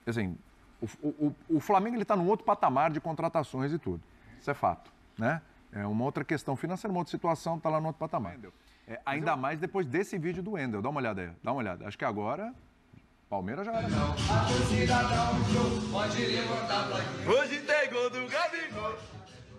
Assim, o Flamengo está num outro patamar de contratações e tudo. Isso é fato, né? É uma outra questão financeira, uma outra situação, está lá no outro patamar. Ainda mais depois desse vídeo do Wendel. Dá uma olhada aí, dá uma olhada. Acho que agora, Palmeiras já era. Hoje tem gol do Gabigol.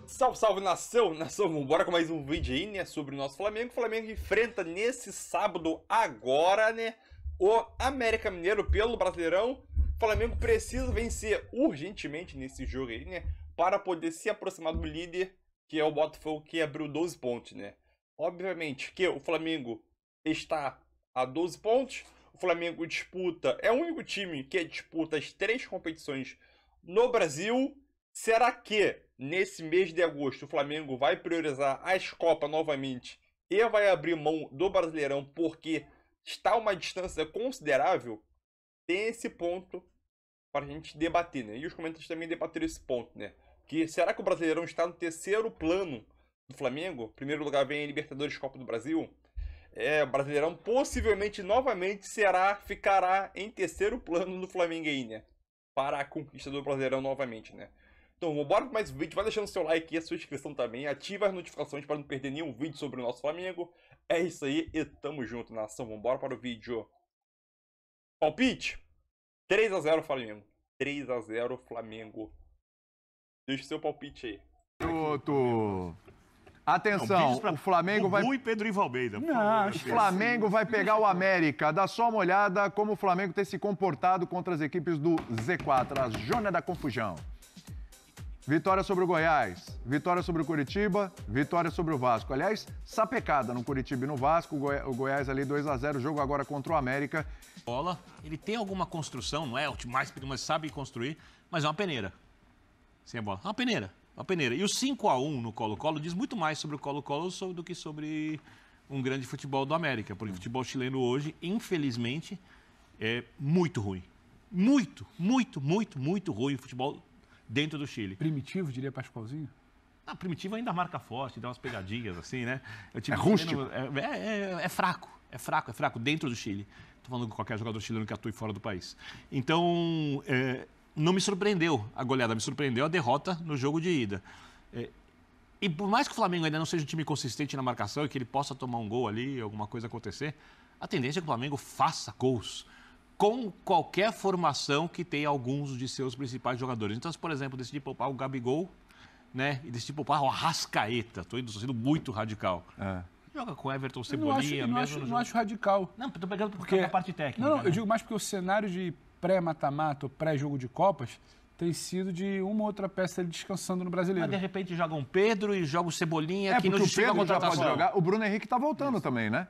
Salve, salve, nação! Vambora com mais um vídeo aí, né, sobre o nosso Flamengo. O Flamengo enfrenta nesse sábado agora, né, o América Mineiro pelo Brasileirão. O Flamengo precisa vencer urgentemente nesse jogo aí, né, para poder se aproximar do líder, que é o Botafogo, que abriu 12 pontos, né. Obviamente que o Flamengo está a 12 pontos. O Flamengo disputa, é o único time que disputa as 3 competições no Brasil. Será que nesse mês de agosto o Flamengo vai priorizar as Copas novamente e vai abrir mão do Brasileirão porque está uma distância considerável? Tem esse ponto para a gente debater, né? E os comentários também debateram esse ponto, né? Que será que o Brasileirão está no terceiro plano do Flamengo? Em primeiro lugar vem a Libertadores Copa do Brasil. O Brasileirão possivelmente novamente ficará em terceiro plano do Flamengo aí, né? Para a conquista do Brasileirão novamente, né? Então, vambora para mais um vídeo. Vai deixando seu like e a sua inscrição também. Ativa as notificações para não perder nenhum vídeo sobre o nosso Flamengo. É isso aí e tamo junto, nação. Vambora para o vídeo. Palpite. 3-0 Flamengo. 3-0 Flamengo. Deixa o seu palpite aí. Atenção, o Flamengo vai... e Pedro Ivo Almeida. O Flamengo vai pegar o América. Dá só uma olhada como o Flamengo tem se comportado contra as equipes do Z4, a Zona da Confusão. Vitória sobre o Goiás, vitória sobre o Curitiba, vitória sobre o Vasco. Aliás, sapecada no Curitiba e no Vasco, o Goiás ali 2-0, jogo agora contra o América. Bola, ele tem alguma construção, não é o time mais perigoso, sabe construir, mas é uma peneira. Sem a bola, é uma peneira. E o 5-1 no Colo-Colo diz muito mais sobre o Colo-Colo do que sobre um grande futebol do América, porque o futebol chileno hoje, infelizmente, é muito ruim. Muito ruim o futebol dentro do Chile. Primitivo, diria Pascoalzinho? Primitivo ainda marca forte, dá umas pegadinhas assim, né? É rústico. É fraco dentro do Chile. Estou falando com qualquer jogador chileno que atue fora do país. Então, não me surpreendeu a goleada, me surpreendeu a derrota no jogo de ida. E por mais que o Flamengo ainda não seja um time consistente na marcação e que ele possa tomar um gol ali, alguma coisa acontecer, a tendência é que o Flamengo faça gols com qualquer formação que tenha alguns de seus principais jogadores. Então, se, por exemplo, decidir poupar o Gabigol, né, e decidir poupar o Arrascaeta, estou sendo muito radical. Joga com Everton, Cebolinha, não acho radical. Não, estou pegando porque a parte técnica. Não, né? eu digo mais porque o cenário de pré-mata-mata ou pré-jogo de Copas tem sido de uma ou outra peça ele descansando no Brasileiro. Mas, de repente, joga um Pedro e joga o Cebolinha, que não justifica a contratação. Já pode jogar. O Bruno Henrique está voltando também, né?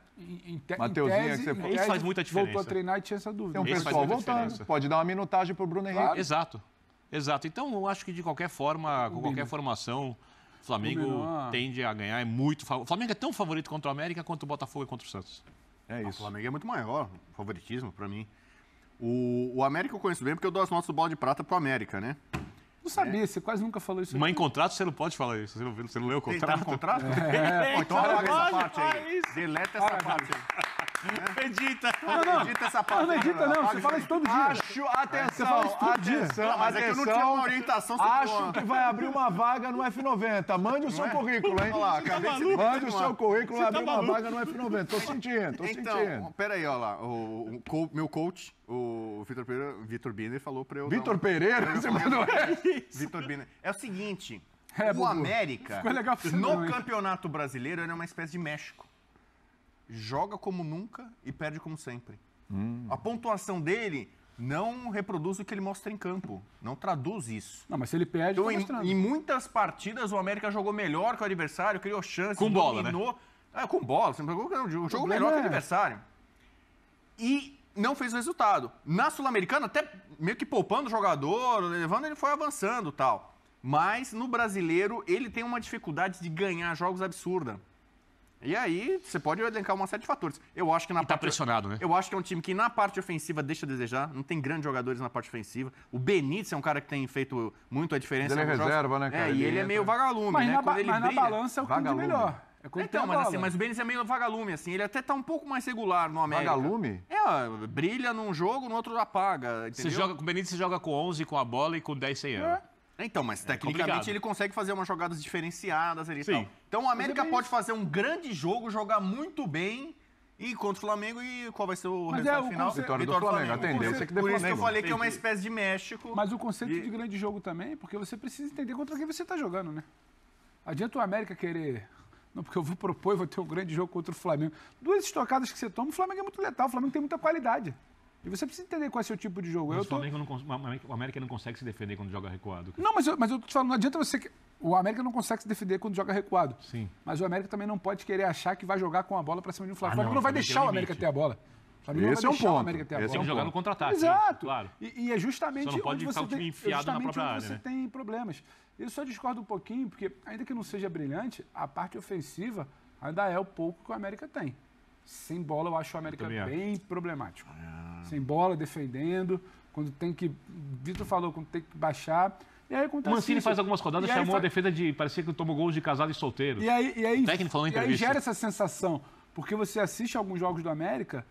Mateuzinho, que você isso faz muita diferença. Voltou a treinar e tinha essa dúvida. Tem um pessoal voltando. Pode dar uma minutagem para o Bruno Henrique. Claro. Exato. Então, eu acho que, de qualquer forma, com qualquer formação, o Flamengo tende a ganhar. O Flamengo é tão favorito contra o América quanto o Botafogo e contra o Santos. É isso. O Flamengo é muito maior, favoritismo para mim. O América eu conheço bem porque eu dou as notas do Bola de Prata pro América, né? Não sabia, você quase nunca falou isso. Mas em contrato você não pode falar isso. Você não leu o contrato? Tá no contrato? Bom, então apaga essa parte aí. Deleta essa parte aí. Edita. Não edita essa parte. Não edita não, você fala isso todo dia. Atenção, mas é que eu não tinha uma orientação sobre acho que vai abrir uma vaga no F90. Mande o seu currículo, hein? Olha lá, acabei de Mande o seu currículo, vai abrir uma vaga no F90. Tô sentindo. Então, peraí, olha lá. O meu coach, o Vitor Biner, falou pra eu... Vitor Pereira? Você mandou Vitor Biner. É o seguinte, o América, no Campeonato Brasileiro, ele é uma espécie de México. Joga como nunca e perde como sempre. A pontuação dele não reproduz o que ele mostra em campo. Não traduz isso. Não, mas se ele perde, então, em muitas partidas, o América jogou melhor que o adversário, criou chances, com bola, dominou. Né? Com bola, jogou melhor que o adversário. E não fez o resultado. Na Sul-Americana, até meio que poupando o jogador, levando, ele foi avançando e tal. Mas no Brasileiro, ele tem uma dificuldade de ganhar jogos absurda. E aí, você pode elencar uma série de fatores. Eu acho que na parte... tá pressionado, né? Eu acho que é um time que na parte ofensiva deixa a desejar. Não tem grandes jogadores na parte ofensiva. O Benítez é um cara que tem feito muito a diferença. Ele é reserva, né, cara? E ele é meio vagalume, mas né? Na balança é o que tem de melhor. É quando tem Então, a mas, bola. assim, mas o Benítez é meio vagalume, assim. Ele até tá um pouco mais regular no América. Vagalume? Brilha num jogo, no outro apaga, entendeu? Você joga com o Benítez, você joga com 11, com a bola e com 10 sem ela. Então, mas tecnicamente complicado. ele consegue fazer umas jogadas diferenciadas ali e Sim. tal. Então o América bem pode fazer um grande jogo, jogar muito bem e contra o Flamengo. E qual vai ser o Mas resultado o final? conceito- Vitória do Flamengo. A tendência é que dê Por isso que eu Flamengo. falei que é uma espécie de México. Mas o conceito de grande jogo também, porque você precisa entender contra quem você está jogando, né? Adianta o América querer... Não, porque eu vou propor e vou ter um grande jogo contra o Flamengo. 2 estocadas que você toma, o Flamengo é muito letal, o Flamengo tem muita qualidade. E você precisa entender qual é o seu tipo de jogo. Mas o América não consegue se defender quando joga recuado. Não, mas eu tô te falando, não adianta você... O América não consegue se defender quando joga recuado. Sim. Mas o América também não pode querer achar que vai jogar com a bola para cima de um Flamengo. Ah, O Flamengo não, não vai também deixar tem o América limite. ter a bola. O Flamengo não Esse vai é um deixar o ponto. América ter a Esse bola. Tem que jogar no contra-ataque. Exato. Claro. E é justamente Só não pode onde ficar você o time tem, enfiado na justamente própria onde área, você né? tem problemas. Eu só discordo um pouquinho, porque ainda que não seja brilhante, a parte ofensiva ainda é o pouco que o América tem. Sem bola, eu acho o América também acho. bem problemático. Sem bola, defendendo, quando tem que... Vitor falou, quando tem que baixar... E aí O acontece Mancini isso. faz algumas rodadas, E aí chamou a fa- defesa de... Parecia que tomou gols de casado e solteiro. E aí, O técnico falou em e aí entrevista. gera essa sensação, porque você assiste alguns jogos do América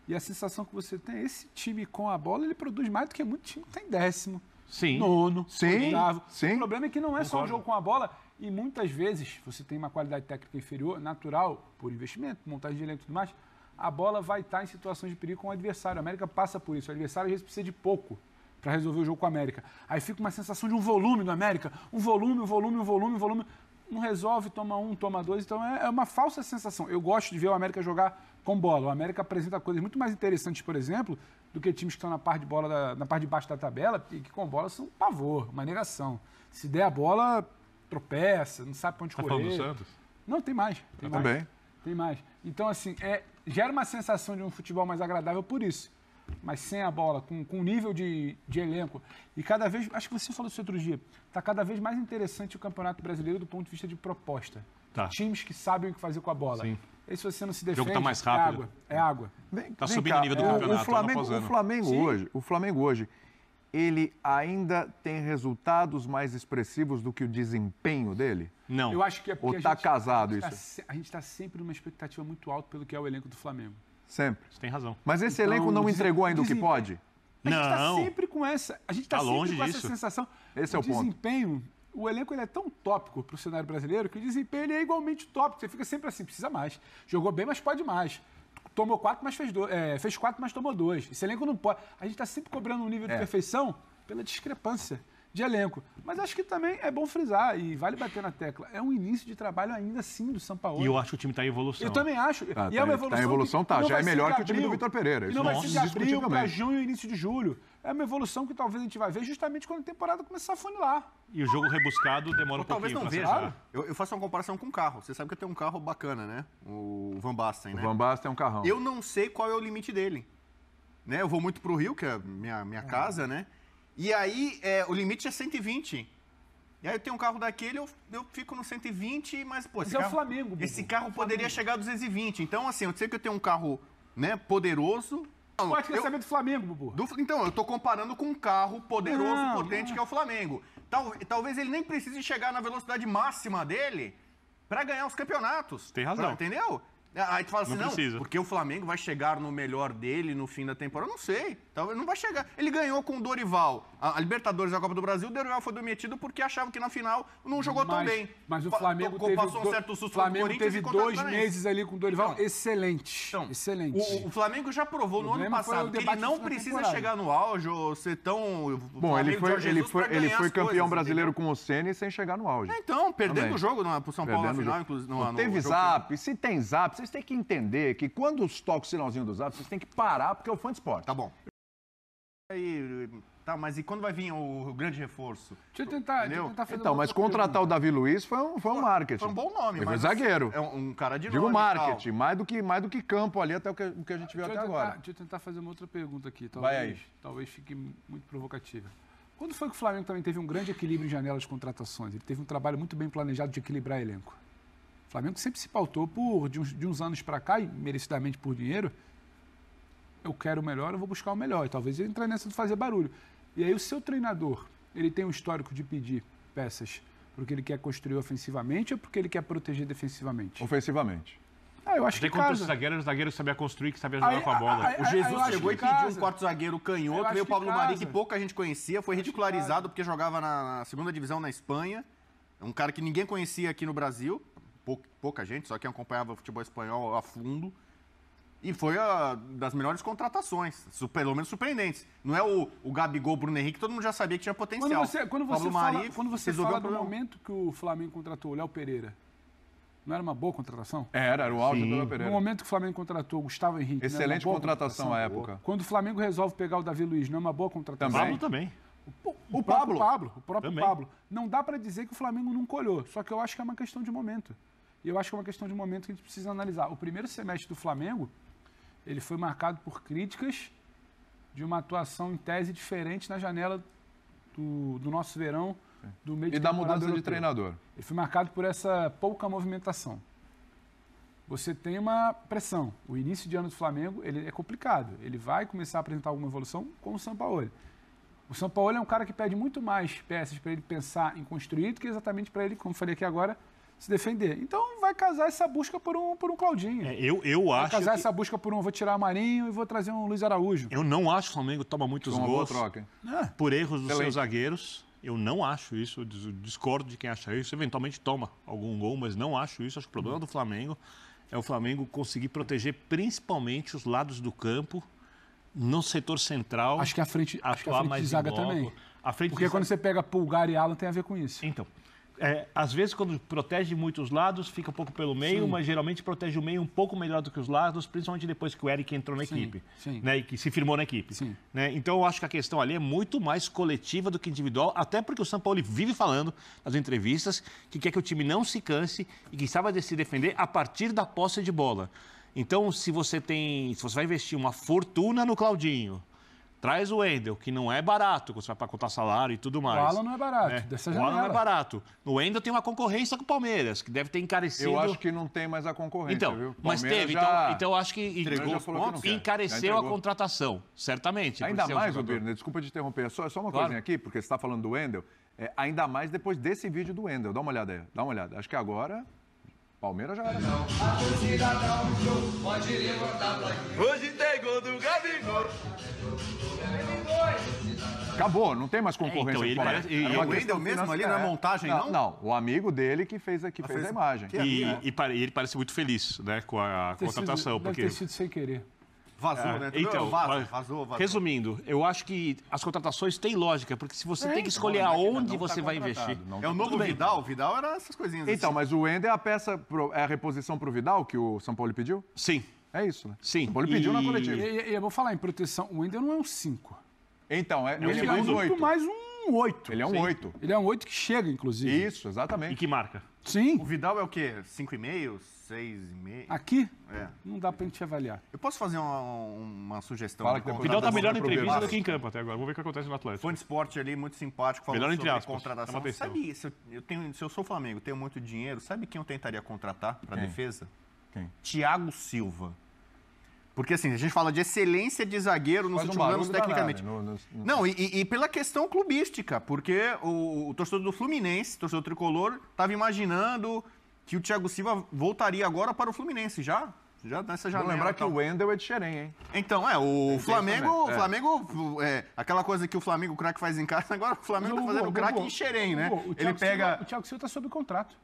e a sensação que você tem, esse time com a bola, ele produz mais do que muito time que tem 10º, Sim. 9º, Sim, 8º. sim. O problema é que não é só o Concordo. jogo com a bola e muitas vezes você tem uma qualidade técnica inferior, natural, por investimento, montagem de elenco e tudo mais, a bola vai estar em situações de perigo com o adversário. A América passa por isso. O adversário às vezes precisa de pouco para resolver o jogo com a América. Aí fica uma sensação de um volume do América. Um volume. Não resolve, toma 1, toma 2. Então é uma falsa sensação. Eu gosto de ver o América jogar com bola. O América apresenta coisas muito mais interessantes, por exemplo, do que times que estão na parte de bola, na parte de baixo da tabela e que com bola são um pavor, uma negação. Se der a bola, tropeça, não sabe para onde Tá correr. falando do Santos? Não, tem mais. Tem mais. Também. Tem mais. Então, assim, gera uma sensação de um futebol mais agradável por isso. Mas sem a bola, com nível de elenco. E cada vez, acho que você falou isso outro dia, está cada vez mais interessante o Campeonato Brasileiro do ponto de vista de proposta. Tá. Times que sabem o que fazer com a bola. Sim. E se você não se defende, tá mais rápido. É água. Tá subindo o nível do campeonato, O Flamengo, ano após ano. o Flamengo hoje, ele ainda tem resultados mais expressivos do que o desempenho dele? Não. Eu acho que é porque Ou tá casado a gente está sempre numa expectativa muito alta pelo que é o elenco do Flamengo. Sempre. Você tem razão. Mas esse Então, elenco não entregou ainda o que desempenho- pode? A gente está Não. sempre com essa. A gente está Tá sempre longe com disso. essa sensação. Esse é o ponto. desempenho, o elenco ele é tão tópico para o cenário brasileiro que o desempenho ele é igualmente tópico. Você fica sempre assim, precisa mais. Jogou bem, mas pode mais. Tomou 4, mas fez 4, mas tomou 2. Esse elenco não pode. A gente está sempre cobrando um nível de perfeição pela discrepância de elenco. Mas acho que também é bom frisar e vale bater na tecla. É um início de trabalho ainda sim do Sampaoli. E eu acho que o time tá em evolução. Eu também acho. Tá, e é uma tá evolução. em evolução, tá. não Já vai é ser melhor de que o time do abril, Vitor Pereira. E Isso não vai ser de abril para indiscutivelmente. junho e início de julho. É uma evolução que talvez a gente vai ver justamente quando a temporada começar a funilar. E o jogo rebuscado demora Ou um talvez pouquinho não pra veja. acertar. Eu faço uma comparação com um carro. Você sabe que eu tenho um carro bacana, né? O Van Basten, O né? Van Basten é um carrão. Eu não sei qual é o limite dele. Né? Eu vou muito pro Rio, que é minha casa, né? E aí o limite é 120. E aí eu tenho um carro daquele, eu fico no 120, mas, pô, Mas esse é o carro, Flamengo, Bubu. esse carro poderia chegar a 220. Então, assim, eu sei que eu tenho um carro, né, poderoso. Pode querer saber do Flamengo, Bubu. Então, eu tô comparando com um carro poderoso, Não, potente, que é o Flamengo. Talvez ele nem precise chegar na velocidade máxima dele pra ganhar os campeonatos. Tem razão. Entendeu? Aí tu fala assim, Não precisa. porque o Flamengo vai chegar no melhor dele no fim da temporada. Eu não sei. Talvez não vai chegar. Ele ganhou com o Dorival. A Libertadores da Copa do Brasil, o Dorival foi demitido porque achava que na final não jogou tão bem. Mas o Flamengo teve, passou um certo susto contra o Flamengo Corinthians teve e contra o 2 Atlético. meses ali com o Dorival. Então, Excelente. Então, Excelente. O Flamengo já provou no ano problema foi passado o que ele debate não da precisa temporada. chegar no auge ou ser tão. Bom, ele foi campeão campeão brasileiro com o Ceni sem chegar no auge. Então, perdendo Também. o jogo pro São Paulo na Perdendo o final, jogo. inclusive. Não teve zap. Se tem zap, vocês têm que entender que quando toca o sinalzinho do zap, vocês têm que parar porque é o fã de esporte. Tá bom. Aí, tá, mas e quando vai vir o grande reforço? Deixa eu tentar Entendeu? fazer Então, uma mas outra contratar pergunta. o Davi Luiz foi um marketing. Foi um bom nome, Ele foi mas zagueiro. é um cara de Digo nome e tal. marketing, mais do que campo ali, até o que a gente viu até agora. Deixa eu tentar fazer uma outra pergunta aqui. Vai aí. Talvez fique muito provocativa. Quando foi que o Flamengo também teve um grande equilíbrio em janelas de contratações? Ele teve um trabalho muito bem planejado de equilibrar elenco. O Flamengo sempre se pautou de uns anos para cá, e merecidamente por dinheiro, eu quero o melhor, eu vou buscar o melhor. E talvez ele entre nessa de fazer barulho. E aí o seu treinador, ele tem um histórico de pedir peças Porque ele quer construir ofensivamente ou porque ele quer proteger defensivamente? Ofensivamente. Eu acho Até que contra casa. os zagueiros, o zagueiro sabia construir, que sabia jogar com a bola. O Jesus acho chegou que e pediu casa. um quarto zagueiro Eu canhoto, acho veio o que Pablo casa. Mari, que pouca gente conhecia, foi ridicularizado porque jogava na segunda divisão na Espanha. Um cara que ninguém conhecia aqui no Brasil, pouca gente, só quem acompanhava o futebol espanhol a fundo. E foi das melhores contratações, pelo menos surpreendentes. Não é o Gabigol, Bruno Henrique, todo mundo já sabia que tinha potencial. Quando Pablo você Mari fala do problema. momento que o Flamengo contratou o Léo Pereira, não era uma boa contratação? Era o auge do Léo No Pereira. momento que o Flamengo contratou o Gustavo Henrique, não era uma Excelente boa contratação à época. Quando o Flamengo resolve pegar o Davi Luiz, não é uma boa contratação? Pablo também. O Pablo. próprio Também. Pablo. Não dá para dizer que o Flamengo não colhou, só que eu acho que é uma questão de momento. E eu acho que é uma questão de momento que a gente precisa analisar. O primeiro semestre do Flamengo, ele foi marcado por críticas de uma atuação em tese diferente na janela do nosso verão, do meio de E da temporada mudança de europeu. treinador. Ele foi marcado por essa pouca movimentação. Você tem uma pressão. O início de ano do Flamengo ele é complicado. Ele vai começar a apresentar alguma evolução com o Sampaoli. O Sampaoli é um cara que pede muito mais peças para ele pensar em construir do que exatamente para ele, como falei aqui agora, se defender. Então vai casar essa busca por um Claudinho. Eu Vai acho casar que... essa busca por vou tirar o Marinho e vou trazer um Luiz Araújo. Eu não acho que o Flamengo toma muitos Foi uma boa gols troca, hein? por erros dos Excelente. seus zagueiros. Eu não acho isso, eu discordo de quem acha isso. Eventualmente toma algum gol, mas não acho isso. Acho que o problema do Flamengo é o Flamengo conseguir proteger principalmente os lados do campo, no setor central. Acho que a frente mais de em zaga bloco. também. A frente Porque de quando zaga- você pega Pulgar e Alan tem a ver com isso. Então, às vezes quando protege muito os lados, fica um pouco pelo meio, Sim. mas geralmente protege o meio um pouco melhor do que os lados, principalmente depois que o Eric entrou na Sim, equipe, sim. né, e que se firmou na equipe. Sim. Né? Então eu acho que a questão ali é muito mais coletiva do que individual, até porque o Sampaoli vive falando nas entrevistas que quer que o time não se canse e que saiba se defender a partir da posse de bola. Então, se você vai investir uma fortuna no Claudinho, traz o Wendel, que não é barato, você vai pacotar salário e tudo mais. O Alan não é barato, dessa O janela. Alan não é barato. No Wendel tem uma concorrência com o Palmeiras, que deve ter encarecido. Eu acho que não tem mais a concorrência, Então, viu? mas Palmeiras teve. já- Então eu acho que Entregou os pontos, já encareceu a entregou. contratação, certamente. por Ainda ser um mais, jogador. Birner, desculpa te interromper, só uma Claro. coisinha aqui, porque você está falando do Wendel, ainda mais depois desse vídeo do Wendel. Dá uma olhada aí, dá uma olhada. Acho que agora, Palmeiras já era. Hoje tem gol do Gabigol. Acabou, não tem mais concorrência Então, com o ele Palmeiras. parece- e- Era e uma o questão Wendel mesmo ali, financeira. não é montagem, não? Não, o amigo dele que fez a imagem. Que- E ele parece muito feliz, né, com a contratação. Deve Porque... ter sido sem querer. Vazou, né? Então, Vazou. resumindo, eu acho que as contratações têm lógica, porque se você tem que escolher não, aonde não você tá vai contratado, investir. não É tá o novo contratado. Vidal. O Vidal era essas coisinhas Então, assim. mas o Wendel é a reposição pro Vidal que o São Paulo pediu? Sim, É isso, né? sim. O São Paulo pediu na E- coletiva. E eu vou falar em proteção, o Wendel não é um 5. Então, ele Ele é é mais muito 8. mais um 8. Ele é um Sim. 8. Ele é um 8 que chega, inclusive. Isso, E exatamente. que marca? Sim. O Vidal é o quê? 5,5? 6,5? Aqui, É. não dá pra gente avaliar. Eu posso fazer uma sugestão? Fala de que depois O Vidal tá Contratação melhor na pro entrevista Vidal. do que em campo até agora. Vamos ver o que acontece no Atlético. Fã de esporte ali, muito simpático, falando Melhor entre sobre aspas, contratação. chama atenção. Sabe, se eu sou Flamengo, tenho muito dinheiro, sabe quem eu tentaria contratar para Quem? defesa? Quem? Thiago Silva. Porque assim, a gente fala de excelência de zagueiro nos Faz um últimos anos, barulho tecnicamente. danado, no- Não, e pela questão clubística, porque o torcedor do Fluminense, torcedor tricolor, estava imaginando que o Thiago Silva voltaria agora para o Fluminense, já nessa Vou janela. lembrar e que tal. o Wendel é de Xerém, hein? Então, o tem Flamengo, isso também, o Flamengo, aquela coisa que o Flamengo, o craque faz em casa, agora o Flamengo tá fazendo o craque em Xerém, né? Ele pega... O Thiago Silva tá sob contrato.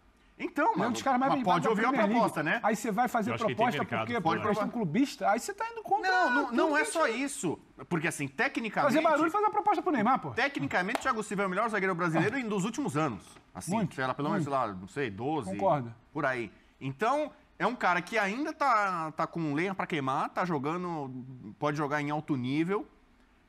Então, Ele é um dos caras mais bem pode pagos ouvir da a Premier proposta, League. né? Aí você vai fazer Eu acho que tem proposta mercado, porque pode por questão clubista, aí você tá indo contra. Não é só isso. Porque assim, tecnicamente... Fazer barulho e fazer a proposta pro Neymar, pô. Tecnicamente, o Thiago Silva é o melhor zagueiro brasileiro dos últimos anos. Assim, Muito, sei lá, pelo menos, sei lá, não sei, 12. Concordo. Por aí. Então, é um cara que ainda tá com lenha pra queimar, tá jogando, pode jogar em alto nível,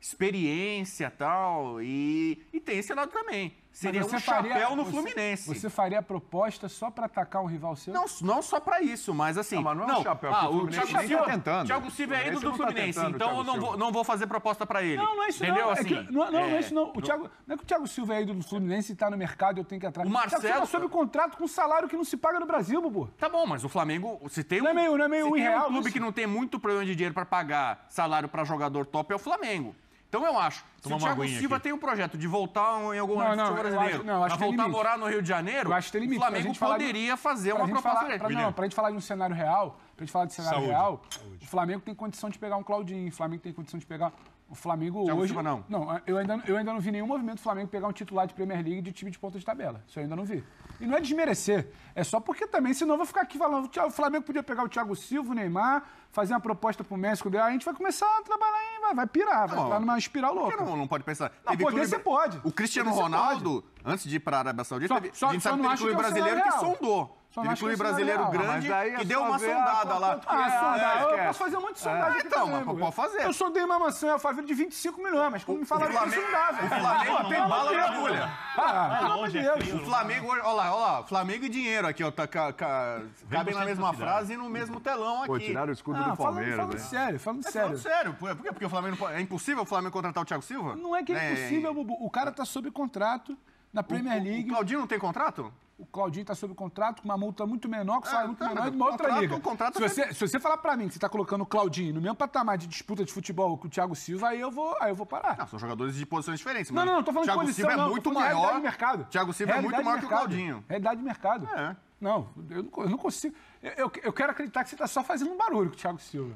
experiência tal, e tem esse lado também. Seria Mas um você faria- chapéu no você- Fluminense. Você faria a proposta só pra atacar um rival seu? Não só pra isso, mas assim... Não, mas não é um chapéu, porque o o Fluminense Thiago nem tá Silva, tentando. Thiago Silva é O ídolo Fluminense do não tá Fluminense, tentando, então eu Thiago Silva. não vou fazer proposta pra ele. Não é isso Entendeu? não. Assim, Não é isso não. Não é que o Thiago Silva é ídolo do Fluminense e tá no mercado e eu tenho que ir atrás. O Marcelo- Thiago Silva sob contrato com um salário que não se paga no Brasil, Bubu. Tá bom, mas o Flamengo, se tem Não é meio se tem irreal um clube isso? que não tem muito problema de dinheiro para pagar salário para jogador top, é o Flamengo. Então eu acho, se Toma o uma Thiago aguinha Silva aqui. tem um projeto de voltar em algum Não, futebol brasileiro, eu acho que pra tem voltar a limite. morar no Rio de Janeiro, Eu acho que tem limite. o Flamengo Pra gente falar de- poderia fazer Pra uma gente proposta falar, dele. pra gente falar de um cenário real, pra gente falar de cenário Saúde. real, o Flamengo tem condição de pegar um Claudinho, o Flamengo tem condição de pegar... O Flamengo Thiago hoje... Silva não. Não, eu ainda não vi nenhum movimento do Flamengo pegar um titular de Premier League de time de ponta de tabela. Isso eu ainda não vi. E não é desmerecer, é só porque também, senão eu vou ficar aqui falando, o Flamengo podia pegar o Thiago Silva, o Neymar, fazer uma proposta pro Messi, a gente vai começar a trabalhar e vai pirar, vai entrar numa espiral Por louca. que não pode pensar? Não, Teve poder clube- você pode. O Cristiano Poder você Ronaldo, antes de ir para a Arábia Saudita, Só- a só- gente só sabe não que acho teve clube que é o brasileiro que cenário real. sondou. Só não Teve acho que é clube o cenário brasileiro real. grande Mas aí é que deu só uma ver sondada lá. sondar. Eu esquece. posso fazer um monte de sondagem aqui então, também, mas pô. pode fazer. Eu sondei uma maçã e alfaville de 25 milhões, mas como me falaram que Flamengo- isso não dá, velho. o Flamengo Pô, tem pelo bala amor de na Deus. agulha. Pelo amor longe, de é Deus. frio. O Flamengo, olha lá, Flamengo e dinheiro aqui, ó, cabem na bastante mesma cidade. frase e no mesmo telão aqui. Pô, tiraram o escudo Não, do Palmeiras, falando hein? sério, falando Falando sério. sério, por quê? Porque o Flamengo é impossível o Flamengo contratar o Thiago Silva? Não é que é impossível, Bubu. O cara tá sob contrato na Premier O League. Claudinho não tem contrato? O Claudinho tá sob contrato com uma multa muito menor, com salário muito tá, menor mas de uma outra contrato- liga. o contrato Se você falar pra mim que você tá colocando o Claudinho no mesmo patamar de disputa de futebol que o Thiago Silva, aí eu vou parar. Não, são jogadores de posições diferentes. Não, mas não, tô falando Thiago de posição, Silva não, é tô muito falando de realidade maior. de mercado. Thiago Silva é muito Realidade maior de que o mercado. Claudinho. Realidade de mercado. É. Não, eu não consigo. Eu quero acreditar que você tá só fazendo um barulho com o Thiago Silva.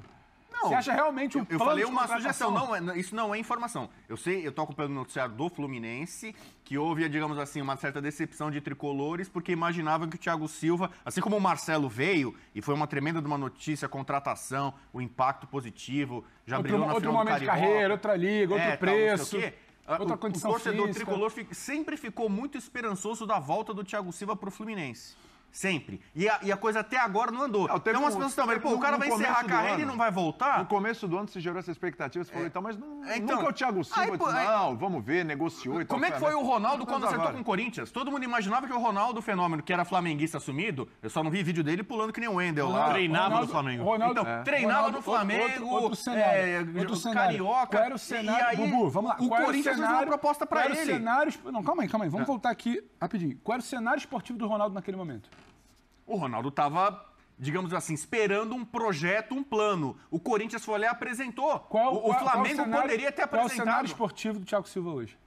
Não, Você acha realmente um Eu plano falei de uma contratação? sugestão, isso não é informação. Eu sei, eu tô acompanhando o noticiário do Fluminense, que houve, digamos assim, uma certa decepção de tricolores, porque imaginavam que o Thiago Silva, assim como o Marcelo veio, e foi uma tremenda de uma notícia, a contratação, o impacto positivo, já brilhou na Outro final do momento de Carioca. carreira, outra liga, outro tal, não preço, sei o quê. outra condição O torcedor física. tricolor sempre ficou muito esperançoso da volta do Thiago Silva pro Fluminense. Sempre. E a coisa até agora não andou. Não, teve Então as um- pessoas estão vendo, pô, teve o cara no vai encerrar a começo do carreira e ano. não vai voltar? No começo do ano se gerou essa expectativa, você falou, então, mas então, nunca o Thiago Silva aí, pô, disse, não, vamos ver, negociou e tal. Como é que foi o Ronaldo quando acertou agora? com o Corinthians? Todo mundo imaginava que o Ronaldo, fenômeno, que era flamenguista assumido, eu só não vi vídeo dele pulando que nem o Wendel lá. Treinava no Flamengo. Ronaldo, Então, treinava no Flamengo, outro cenário, outro cenário. carioca. Qual era o cenário? E aí, Bubu, vamos lá. o Qual era Corinthians fez uma proposta pra qual era o ele. cenário... Não, calma aí. Vamos voltar aqui rapidinho. Qual era o cenário esportivo do Ronaldo naquele momento? O Ronaldo tava, digamos assim, esperando um projeto, um plano. O Corinthians foi lá e apresentou. O Flamengo poderia ter Qual é o cenário apresentado. esportivo do Thiago Silva hoje?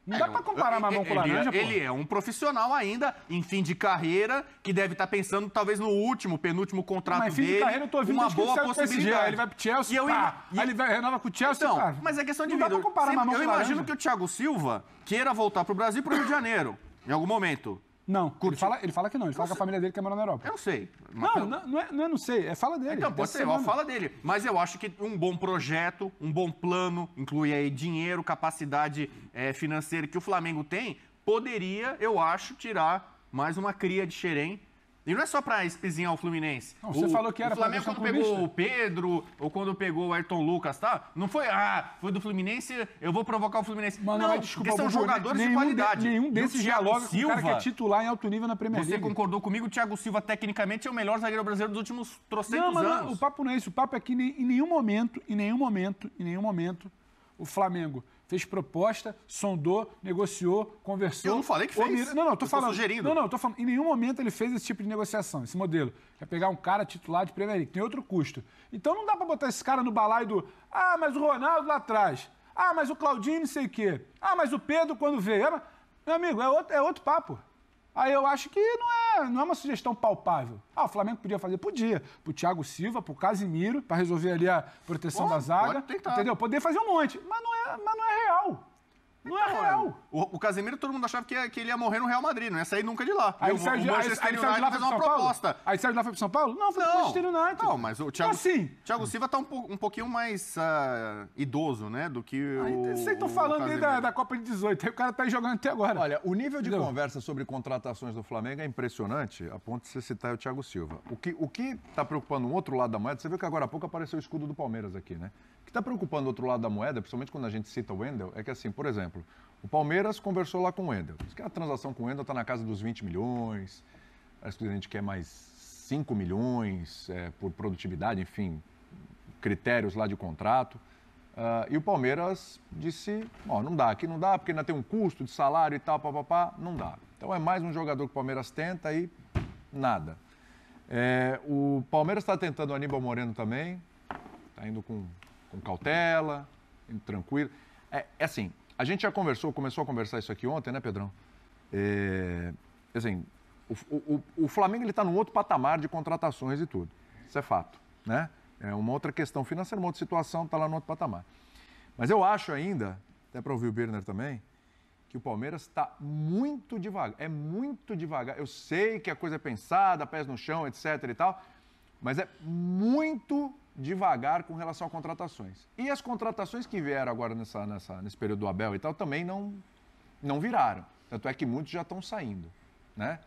Não dá pra comparar mamão com laranja, pô. Ele é um profissional ainda, em fim de carreira, que deve estar pensando talvez no penúltimo contrato Mas fim dele. de carreira eu tô ouvindo uma desde que ele boa saiu do PSG. possibilidade. Aí ele vai pro Chelsea, E eu aí ele vai, renova com o Chelsea, Então, pá. mas é questão de Não dá vida. pra comparar mamão Eu com imagino laranja. que o Thiago Silva queira voltar pro Brasil e pro Rio de Janeiro, em algum momento. Não, ele fala que não. Ele fala que a família dele quer morar na Europa. Eu não sei. Não sei. É fala dele. Então, pode ser, semana. fala dele. Mas eu acho que um bom projeto, um bom plano, inclui aí dinheiro, capacidade financeira que o Flamengo tem, poderia, eu acho, tirar mais uma cria de xerém. E não é só pra espizinhar o Fluminense. Não, você falou que era o Flamengo, pra quando questão pegou clubista. o Pedro, ou quando pegou o Ayrton Lucas, tá? Não foi, foi do Fluminense, eu vou provocar o Fluminense. Mano, não, mas desculpa, porque são Bubu, jogadores de nenhum qualidade. nenhum E o desses Thiago dialoga com o cara que é Silva, titular em alto nível na Premier Você League. concordou comigo? O Thiago Silva, tecnicamente, é o melhor zagueiro brasileiro dos últimos trocentos Não, mas anos. o papo não é isso. O papo é que em nenhum momento, o Flamengo fez proposta, sondou, negociou, conversou. Eu não falei que fez. Não, Eu tô sugerindo. Não, tô falando. Em nenhum momento ele fez esse tipo de negociação, esse modelo. É pegar um cara titular de Premier League, tem outro custo. Então não dá pra botar esse cara no balaio do mas o Ronaldo lá atrás. Mas o Claudinho não sei o quê. Mas o Pedro quando veio. Meu amigo, é outro papo. Aí eu acho que não é uma sugestão palpável. O Flamengo podia fazer? Podia. Pro Thiago Silva, pro Casimiro, para resolver ali a proteção da zaga. pode tentar. Entendeu? Poder fazer um monte. Mas não é real. Não é real. O Casemiro, todo mundo achava que ele ia morrer no Real Madrid, não ia sair nunca de lá. Aí o ele saiu de Manchester lá e United foi fez pro uma São Paulo? proposta. Aí saiu de lá e foi pro São Paulo? Não, foi pro Manchester United. Não, mas o Thiago, assim? Thiago Silva tá um pouquinho mais idoso, né, do que o Vocês estão falando aí Casemiro. da Copa de 18. Aí o cara tá aí jogando até agora. Olha, o nível de Entendeu? conversa sobre contratações do Flamengo é impressionante, a ponto de você citar o Thiago Silva. O que está preocupando um outro lado da moeda, você viu que agora há pouco apareceu o escudo do Palmeiras aqui, né? O que está preocupando o outro lado da moeda, principalmente quando a gente cita o Wendel, é que assim, por exemplo, o Palmeiras conversou lá com o Wendel. Diz que a transação com o Wendel está na casa dos 20 milhões, parece que a gente quer mais 5 milhões por produtividade, enfim, critérios lá de contrato. E o Palmeiras disse, não dá, aqui não dá, porque ainda tem um custo de salário e tal, não dá. Então é mais um jogador que o Palmeiras tenta e nada. O Palmeiras está tentando o Aníbal Moreno também, está indo com cautela. tranquilo. É assim, a gente já começou a conversar isso aqui ontem, né, Pedrão? Assim, o Flamengo ele está num outro patamar de contratações e tudo. Isso é fato, né? É uma outra questão financeira, uma outra situação, está lá no outro patamar. Mas eu acho ainda, até para ouvir o Birner também, que o Palmeiras está muito devagar. É muito devagar. Eu sei que a coisa é pensada, pés no chão, etc e tal, mas é muito devagar com relação a contratações. E as contratações que vieram agora nesse período do Abel e tal também não viraram. Tanto é que muitos já estão saindo, né?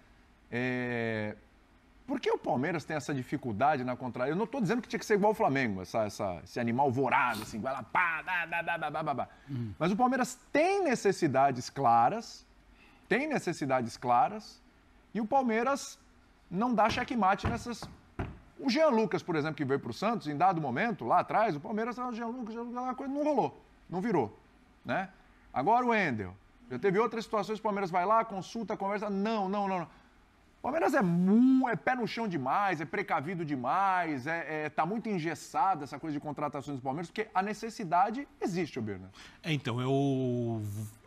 Por que o Palmeiras tem essa dificuldade na contratação? Eu não estou dizendo que tinha que ser igual ao Flamengo, esse animal voraz, assim, vai lá, pá, dá. Mas o Palmeiras tem necessidades claras, e o Palmeiras não dá checkmate nessas... O Jean Lucas, por exemplo, que veio para o Santos, em dado momento, lá atrás, o Palmeiras, o Jean Lucas, a coisa não rolou, não virou, né? Agora o Wendel, já teve outras situações, o Palmeiras vai lá, consulta, conversa, não. O Palmeiras é pé no chão demais, é precavido demais, tá muito engessada essa coisa de contratações do Palmeiras, porque a necessidade existe, ô Birner. Então, eu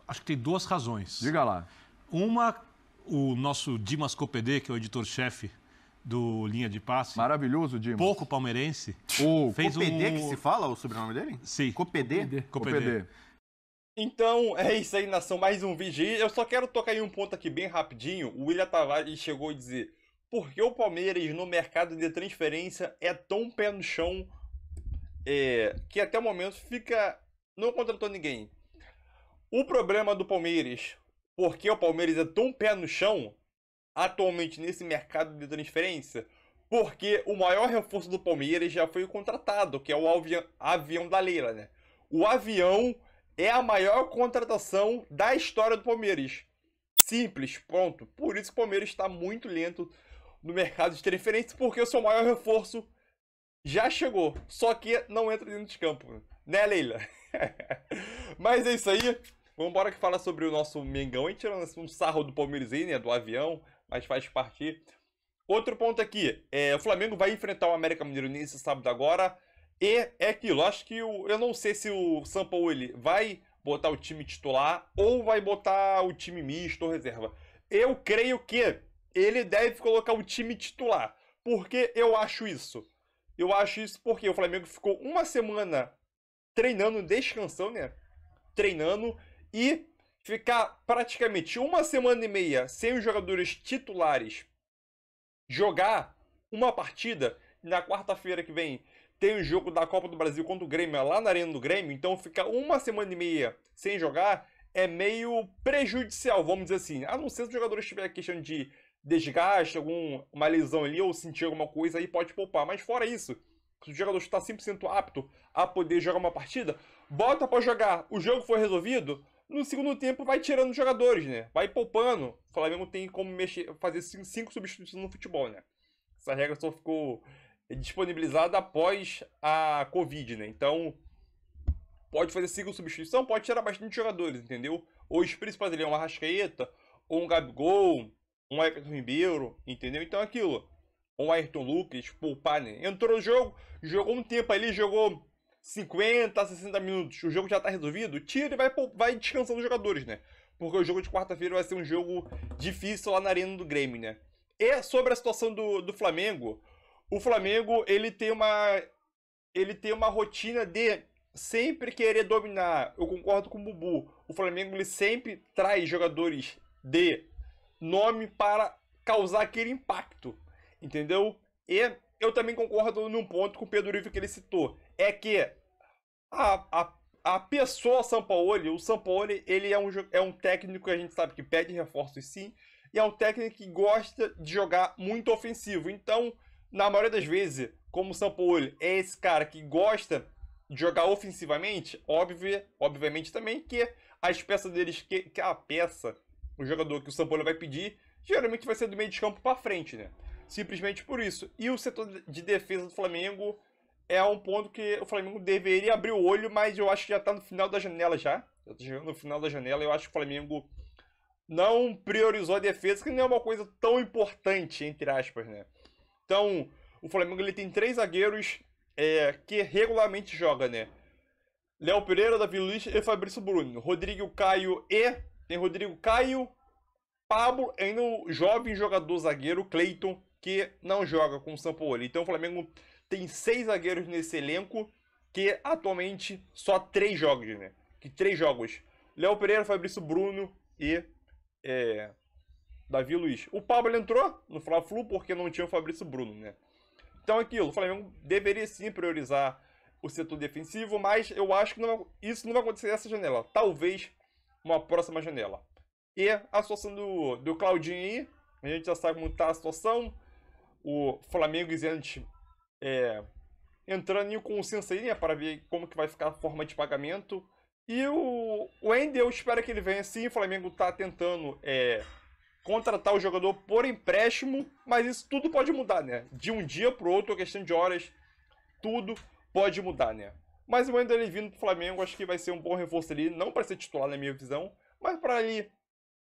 acho que tem duas razões. Diga lá. Uma, o nosso Dimas Copedê, que é o editor-chefe do Linha de Passe. Maravilhoso, Dimas. Pouco palmeirense. Fez Copedê que se fala o sobrenome dele? Sim. Copedê? Copedê. Então, é isso aí, nação, mais um vídeo aí. Eu só quero tocar em um ponto aqui bem rapidinho. O William Tavares chegou a dizer: por que o Palmeiras no mercado de transferência é tão pé no chão que até o momento não contratou ninguém? O problema do Palmeiras, por que o Palmeiras é tão pé no chão atualmente nesse mercado de transferência? Porque o maior reforço do Palmeiras já foi contratado, que é o avião da Leila, né? O avião é a maior contratação da história do Palmeiras. Simples, pronto. Por isso que o Palmeiras está muito lento no mercado de transferência, porque o seu maior reforço já chegou. Só que não entra dentro de campo. Né, Leila? Mas é isso aí. Vamos embora que fala sobre o nosso Mengão. A gente tirando um sarro do Palmeiras aí, né? Do avião, mas faz parte. Outro ponto aqui. O Flamengo vai enfrentar o América Mineiro nesse sábado agora. E é aquilo, acho que eu não sei se o Sampaoli vai botar o time titular ou vai botar o time misto ou reserva. Eu creio que ele deve colocar o time titular. Por que eu acho isso? Eu acho isso porque o Flamengo ficou uma semana treinando, descansando, né? Treinando, e ficar praticamente uma semana e meia sem os jogadores titulares jogar uma partida. Na quarta-feira que vem tem o jogo da Copa do Brasil contra o Grêmio, lá na Arena do Grêmio. Então ficar uma semana e meia sem jogar é meio prejudicial, vamos dizer assim. A não ser se os jogadores tiverem questão de desgaste, uma lesão ali, ou sentir alguma coisa, aí pode poupar. Mas fora isso, se o jogador está 100% apto a poder jogar uma partida, bota para jogar. O jogo foi resolvido, no segundo tempo vai tirando os jogadores, né? Vai poupando. O Flamengo tem como fazer 5 substituições no futebol, né? Essa regra só ficou disponibilizada após a Covid, né? Então, pode fazer 5 substituições, pode tirar bastante jogadores, entendeu? Ou os principais ali, um Arrascaeta, ou um Gabigol, um Everton Ribeiro, entendeu? Então é aquilo. Ou um Ayrton Lucas, poupar, né? Entrou no jogo, jogou um tempo ali, jogou 50, 60 minutos, o jogo já tá resolvido, tira e vai descansando os jogadores, né? Porque o jogo de quarta-feira vai ser um jogo difícil lá na Arena do Grêmio, né? E sobre a situação do Flamengo, o Flamengo, ele tem uma rotina de sempre querer dominar. Eu concordo com o Bubu. O Flamengo, ele sempre traz jogadores de nome para causar aquele impacto, entendeu? E eu também concordo num ponto com o Pedro Ivo que ele citou. É que a pessoa Sampaoli, o Sampaoli, ele é um técnico que a gente sabe que pede reforços sim, e é um técnico que gosta de jogar muito ofensivo. Então, na maioria das vezes, como o Sampaoli é esse cara que gosta de jogar ofensivamente, obviamente também que as peças deles, que a peça, o jogador que o Sampaoli vai pedir, geralmente vai ser do meio de campo para frente, né? Simplesmente por isso. E o setor de defesa do Flamengo é um ponto que o Flamengo deveria abrir o olho, mas eu acho que já tá no final da janela já. Já tá chegando no final da janela, eu acho que o Flamengo não priorizou a defesa, que não é uma coisa tão importante, entre aspas, né? Então, o Flamengo ele tem 3 zagueiros que regularmente jogam, né? Léo Pereira, Davi Luiz e Fabrício Bruno. Rodrigo Caio e... Tem Rodrigo Caio, Pablo, ainda o jovem jogador zagueiro, Cleiton, que não joga com o São Paulo. Então o Flamengo tem 6 zagueiros nesse elenco, que atualmente só 3 jogos, né? Que 3 jogos. Léo Pereira, Fabrício Bruno e Davi Luiz. O Pablo entrou no Fla-Flu porque não tinha o Fabrício Bruno, né? Então aquilo, o Flamengo deveria sim priorizar o setor defensivo, mas eu acho que isso não vai acontecer nessa janela. Talvez uma próxima janela. E a situação do Claudinho aí, a gente já sabe como está a situação. O Flamengo e Zenit entrando em um consenso aí, né, para ver como que vai ficar a forma de pagamento. E o Wendel, eu espero que ele venha sim. O Flamengo está tentando contratar o jogador por empréstimo, mas isso tudo pode mudar, né? De um dia para o outro, questão de horas, tudo pode mudar, né? Mas o Wendel, ele vindo pro Flamengo, acho que vai ser um bom reforço ali, não para ser titular na minha visão, mas para ali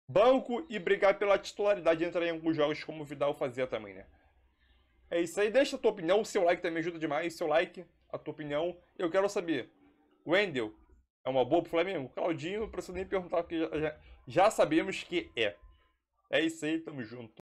banco e brigar pela titularidade, entrar em alguns jogos como o Vidal fazia também, né? É isso aí, deixa a tua opinião, o seu like também ajuda demais, seu like, a tua opinião. Eu quero saber, o Wendel é uma boa pro Flamengo? Claudinho, não preciso nem perguntar, porque já sabemos que é. É isso aí, tamo junto.